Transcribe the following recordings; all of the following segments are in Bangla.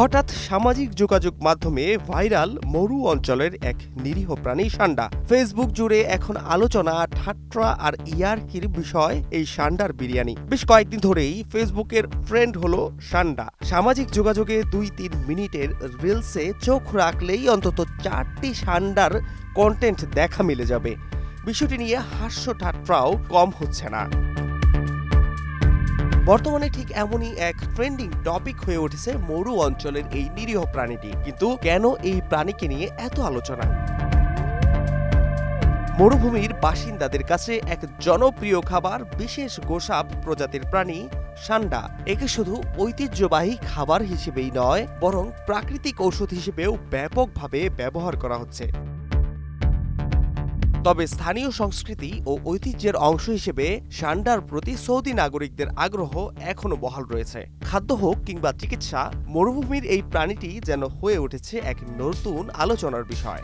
হঠাৎ সামাজিক যোগাযোগ মাধ্যমে ভাইরাল মরু অঞ্চলের এক নিরীহ প্রাণী ষান্ডা। ফেসবুক জুড়ে এখন আলোচনা, ঠাট্টা আর ইয়ার্কির বিষয় এই ষান্ডার বিরিয়ানি। বেশ কয়েকদিন ধরেই ফেসবুকের ট্রেন্ড হলো ষান্ডা। সামাজিক যোগাযোগে 2-3 মিনিটের রিলসে চোখ রাখলেই অন্তত 4টি ষান্ডার কন্টেন্ট দেখা মিলে যাবে। বিষয়টি নিয়ে হাস্য ঠাট্টাও কম হচ্ছে না। বর্তমানে ঠিক এমনই এক ট্রেন্ডিং টপিক হয়ে উঠেছে মরু অঞ্চলের এই নিরীহ প্রাণীটি। কিন্তু কেন এই প্রাণীকে নিয়ে এত আলোচনা? মরুভূমির বাসিন্দাদের কাছে এক জনপ্রিয় খাবার বিশেষ গোসাপ প্রজাতির প্রাণী ষান্ডা। একে শুধু ঐতিহ্যবাহী খাবার হিসেবেই নয়, বরং প্রাকৃতিক ঔষধ হিসেবেও ব্যাপকভাবে ব্যবহার করা হচ্ছে। তবে স্থানীয় সংস্কৃতি ও ঐতিহ্যের অংশ হিসেবে ষান্ডার প্রতি সৌদি নাগরিকদের আগ্রহ এখনো বহাল রয়েছে। খাদ্য হোক কিংবা চিকিৎসা, মরুভূমির এই প্রাণীটি যেন হয়ে উঠেছে এক নতুন আলোচনার বিষয়।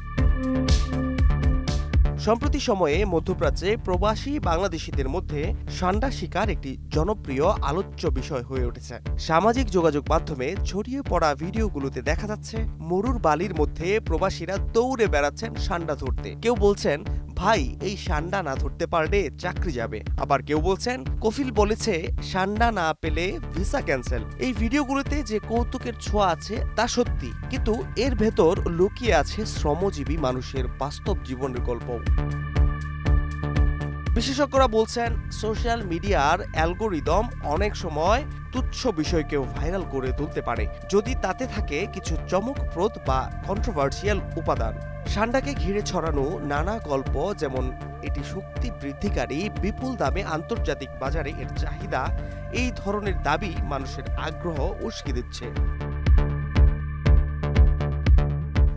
সম্প্রতি সময়ে মধ্যপ্রাচ্যে প্রবাসী বাংলাদেশিদের মধ্যে ষান্ডা শিকার একটি জনপ্রিয় আলোচ্য বিষয় হয়ে উঠেছে। সামাজিক যোগাযোগ মাধ্যমে ছড়িয়ে পড়া ভিডিওগুলোতে দেখা যাচ্ছে মরুর বালির মধ্যে প্রবাসীরা দৌড়ে বেড়াচ্ছেন ষান্ডা ধরতে। কেউ বলছেন, ভাই এই ষান্ডা না ধরতে পারলে চাকরি যাবে। আবার কেউ বলছেন, কফিল বলেছে ষান্ডা না পেলে ভিসা ক্যান্সেল। এই ভিডিওগুলোতে যে কৌতুকের ছোঁয়া আছে তা সত্যি, কিন্তু এর ভেতর লুকিয়ে আছে শ্রমজীবী মানুষের বাস্তব জীবনের গল্প। বিশেষজ্ঞরা বলছেন, সোশ্যাল মিডিয়ার অ্যালগোরিদম অনেক সময় তুচ্ছ বিষয়কেও ভাইরাল করে তুলতে পারে, যদি তাতে থাকে কিছু চমকপ্রদ বা কন্ট্রোভার্সিয়াল উপাদান। ষান্ডাকে ঘিরে ছড়ানো নানা গল্প, যেমন এটি শক্তি বৃদ্ধিকারী, বিপুল দামে আন্তর্জাতিক বাজারে এর চাহিদা, এই ধরনের দাবি মানুষের আগ্রহ উস্কে দিচ্ছে।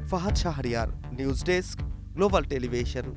Fahad Shahriar, news desk, global television.